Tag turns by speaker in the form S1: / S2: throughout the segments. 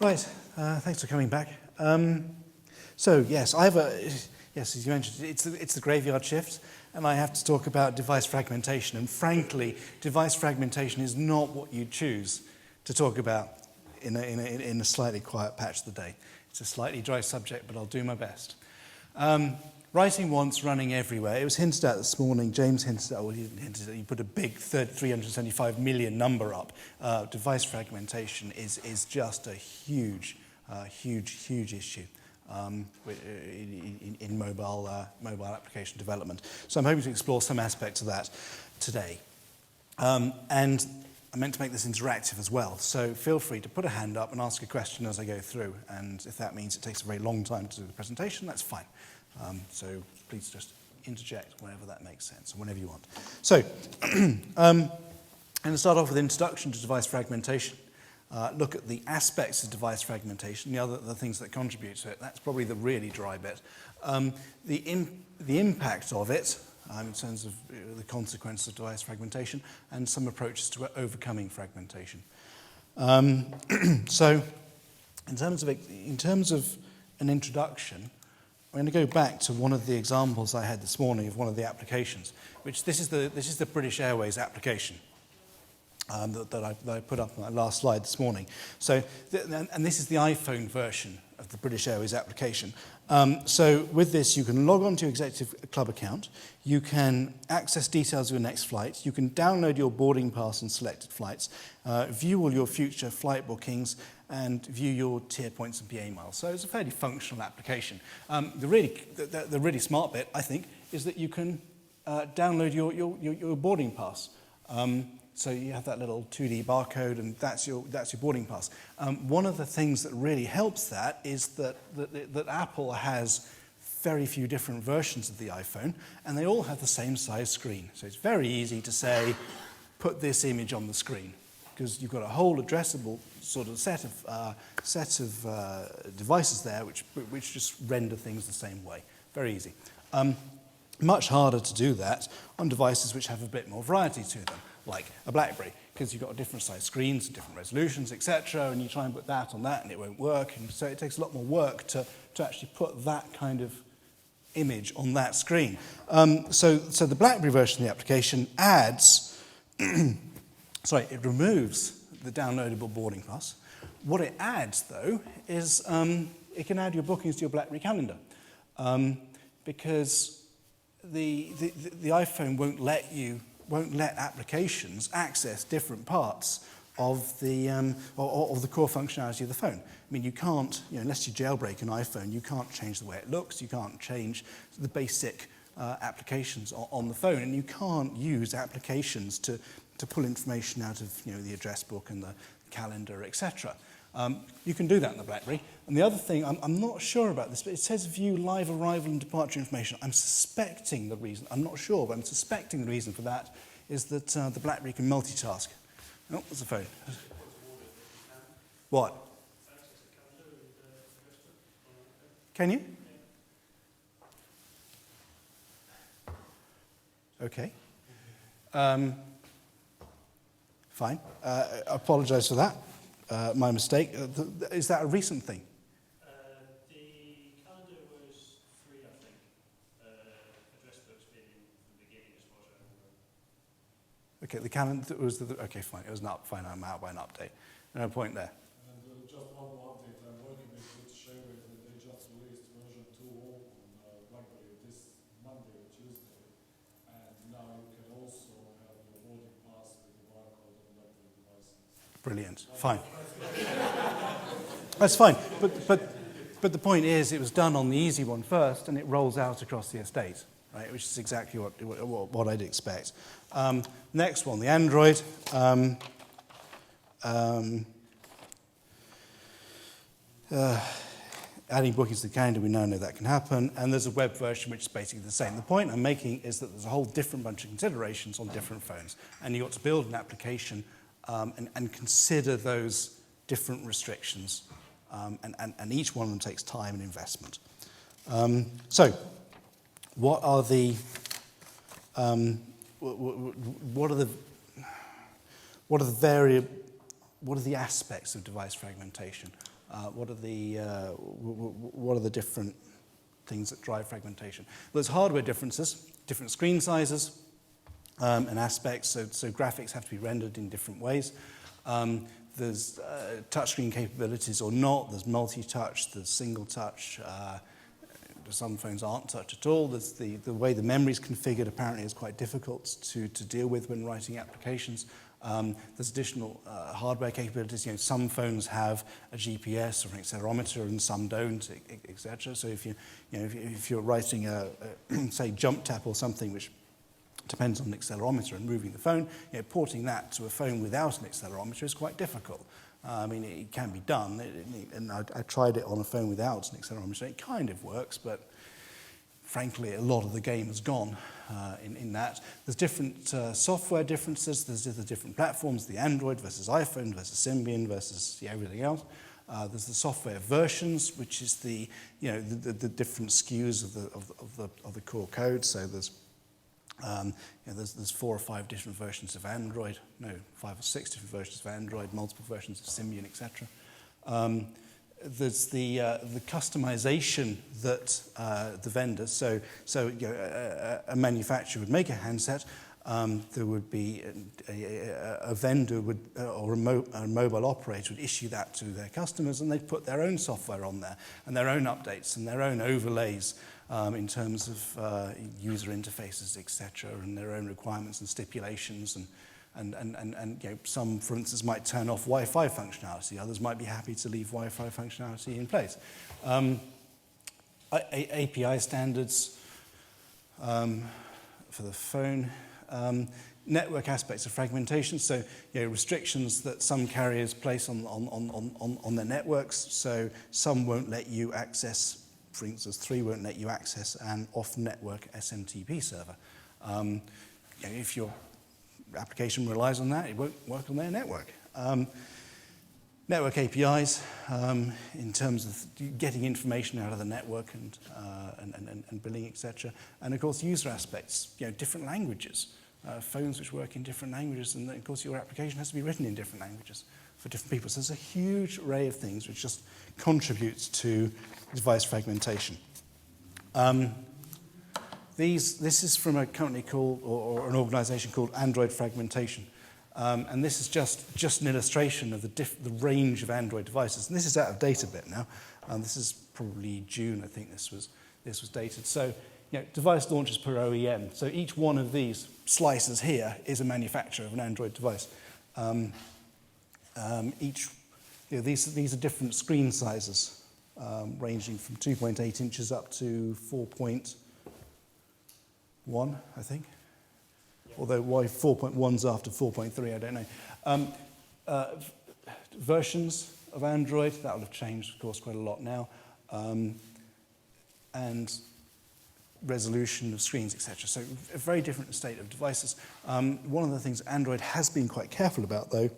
S1: Right, thanks for coming back. So yes, I have yes, as you mentioned, it's the graveyard shift, and I have to talk about device fragmentation. And frankly, device fragmentation is not what you choose to talk about in a slightly quiet patch of the day. It's a slightly dry subject, but I'll do my best. Writing once, running everywhere. It was hinted at this morning. James hinted at, well, he didn't hint at it, he put a big 375 million number up. Device fragmentation is just a huge issue in mobile application development. So I'm hoping to explore some aspects of that today. And I meant to make this interactive as well, so feel free to put a hand up and ask a question as I go through, and if that means it takes a very long time to do the presentation, that's fine. So please just interject whenever that makes sense, or whenever you want. So, I'm going to start off with an introduction to device fragmentation. Look at the aspects of device fragmentation, the things that contribute to it. That's probably the really dry bit. The impact of it, in terms of the consequences of device fragmentation, and some approaches to overcoming fragmentation. So, in terms of an introduction, I'm going to go back to one of the examples I had this morning of one of the applications, which this is the British Airways application that I put up on that last slide this morning. So, and this is the iPhone version of the British Airways application. So with this, you can log on to your Executive Club account, you can access details of your next flight, you can download your boarding pass and selected flights, view all your future flight bookings, and view your tier points and PA miles. So it's a fairly functional application. The really smart bit, I think, is that you can download your boarding pass. So you have that little 2D barcode, and that's your boarding pass. One of the things that really helps that is that Apple has very few different versions of the iPhone, and they all have the same size screen. So it's very easy to say, put this image on the screen, because you've got a whole addressable sort of set of devices there which just render things the same way. Very easy. Much harder to do that on devices which have a bit more variety to them, like a BlackBerry, because you've got different size screens, different resolutions, etc., and you try and put that on that and it won't work, and so it takes a lot more work to actually put that kind of image on that screen. So the BlackBerry version of the application adds, it removes the downloadable boarding pass. What it adds, though, is it can add your bookings to your BlackBerry calendar, because the iPhone won't let applications access different parts of the core functionality of the phone. I mean, you can't, unless you jailbreak an iPhone, you can't change the way it looks, you can't change the basic applications on the phone, and you can't use applications to pull information out of the address book and the calendar, etc. You can do that in the BlackBerry. And the other thing, I'm not sure about this, but it says view live arrival and departure information. I'm suspecting the reason, I'm not sure, but I'm suspecting the reason for that is that the BlackBerry can multitask. Oh, there's the phone. What? Can you? Okay. Fine. I apologize for that. My mistake. Is that a recent thing?
S2: The calendar was free, I think. Address book's been in from the beginning, as far as I remember.
S1: Okay, the calendar was okay, fine. It was not fine. I'm out by an update. No point there.
S3: And just one more update. I'm working with British Airways, and they just released version 2 on BlackBerry this Monday or Tuesday. And now you can also have your boarding pass with the barcode on BlackBerry devices.
S1: Brilliant. Fine. That's fine. But the point is, it was done on the easy one first, and it rolls out across the estate, right? Which is exactly what I'd expect. Next one, the Android. Adding bookings to the calendar, we now know that can happen, and there's a web version which is basically the same. The point I'm making is that there's a whole different bunch of considerations on different phones, and you've got to build an application and consider those different restrictions, and each one of them takes time and investment. So, what are the aspects of device fragmentation? What are the different things that drive fragmentation? There's hardware differences, different screen sizes and aspects, so graphics have to be rendered in different ways. There's touchscreen capabilities or not, there's multi-touch, there's single touch, some phones aren't touch at all. There's the way the memory is configured apparently is quite difficult to deal with when writing applications. There's additional hardware capabilities. You know, some phones have a GPS or an accelerometer and some don't, etc. So if you're writing a say jump tap or something which depends on the accelerometer and moving the phone, porting that to a phone without an accelerometer is quite difficult. I mean, it can be done, and I tried it on a phone without an accelerometer. It kind of works, but frankly, a lot of the game has gone in that. There's different software differences. There's the different platforms, the Android versus iPhone versus Symbian versus everything else. There's the software versions, which is the different SKUs of the core code. So there's 4 or 5 different versions of Android, 5 or 6 different versions of Android, multiple versions of Symbian, etc. There's the customization that the vendors, so a manufacturer would make a handset, there would be a vendor or a mobile operator would issue that to their customers, and they'd put their own software on there and their own updates and their own overlays in terms of user interfaces, etc., and their own requirements and stipulations, and some, for instance, might turn off Wi-Fi functionality. Others might be happy to leave Wi-Fi functionality in place. API standards for the phone. Network aspects of fragmentation, so restrictions that some carriers place on their networks. So some won't let you access, for instance, 3 won't let you access an off-network SMTP server. If your application relies on that, it won't work on their network. Network APIs, in terms of getting information out of the network and billing, etc. And of course, user aspects, different languages, phones which work in different languages, and of course, your application has to be written in different languages for different people. So there's a huge array of things which just contributes to device fragmentation. This is from a company called, or an organization called Android Fragmentation. And this is just an illustration of the range of Android devices. And this is out of date a bit now. This is probably June, I think this was dated. So, device launches per OEM. So each one of these slices here is a manufacturer of an Android device. These are different screen sizes, ranging from 2.8 inches up to 4.1, I think. Although why 4.1's after 4.3, I don't know. Versions of Android, that will have changed, of course, quite a lot now. And resolution of screens, etc. So a very different state of devices. One of the things Android has been quite careful about, though,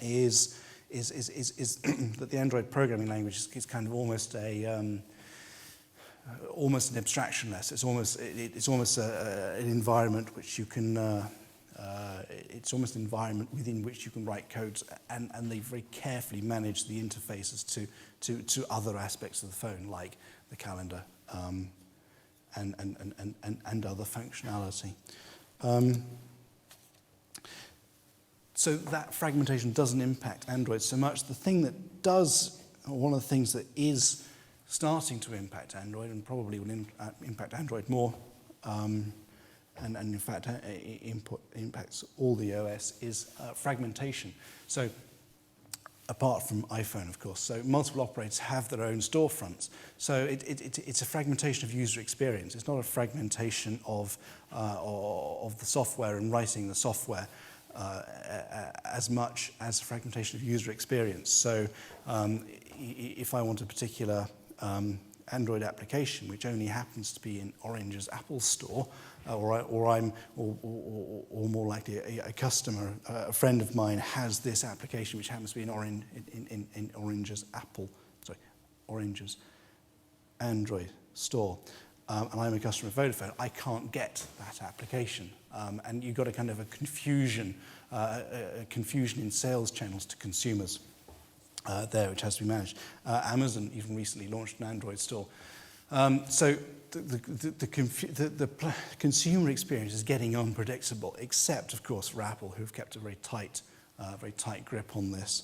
S1: is that the Android programming language is kind of almost almost an abstractionless. It's almost an environment which you can. It's almost an environment within which you can write codes, and they very carefully manage the interfaces to other aspects of the phone, like the calendar and other functionality. So that fragmentation doesn't impact Android so much. The thing that does, or one of the things that is starting to impact Android, and probably will impact Android more, and in fact impacts all the OS, is fragmentation. So apart from iPhone, of course. So multiple operators have their own storefronts. So it's a fragmentation of user experience. It's not a fragmentation of the software and writing the software as much as a fragmentation of user experience. So if I want a particular Android application which only happens to be in Orange's Apple Store, or more likely a customer, a friend of mine has this application which happens to be in Orange's Android store, and I'm a customer of Vodafone, I can't get that application, and you've got a kind of a confusion in sales channels to consumers. there, which has to be managed. Amazon even recently launched an Android store. So the consumer experience is getting unpredictable, except, of course, for Apple, who've kept a very tight grip on this.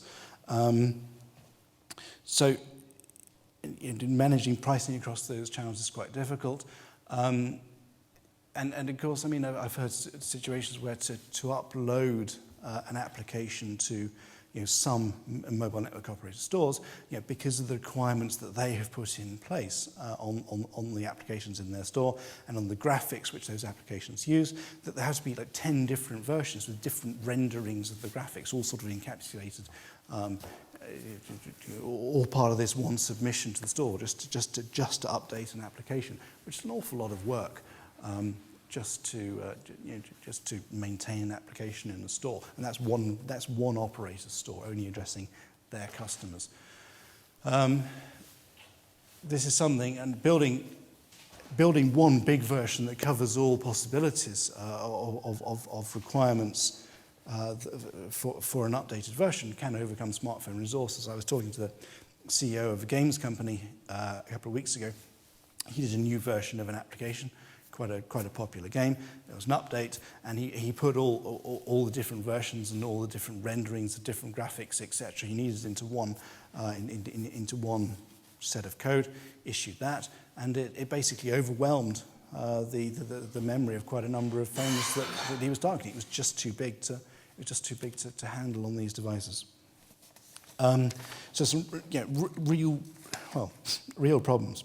S1: So in managing pricing across those channels is quite difficult. And of course, I mean, I've heard situations where to upload an application to some mobile network operator stores, because of the requirements that they have put in place on the applications in their store and on the graphics which those applications use, that there has to be like 10 different versions with different renderings of the graphics, all sort of encapsulated, all part of this one submission to the store, just to update an application, which is an awful lot of work. Just to maintain an application in the store, and that's one operator's store, only addressing their customers. This is something, and building one big version that covers all possibilities of requirements for an updated version can overcome smartphone resources. I was talking to the CEO of a games company a couple of weeks ago. He did a new version of an application. Quite a popular game. There was an update, and he put all the different versions and all the different renderings, the different graphics, etc. He needed into one set of code. Issued that, and it basically overwhelmed the memory of quite a number of phones that he was targeting. It was just too big to handle on these devices. So some real problems.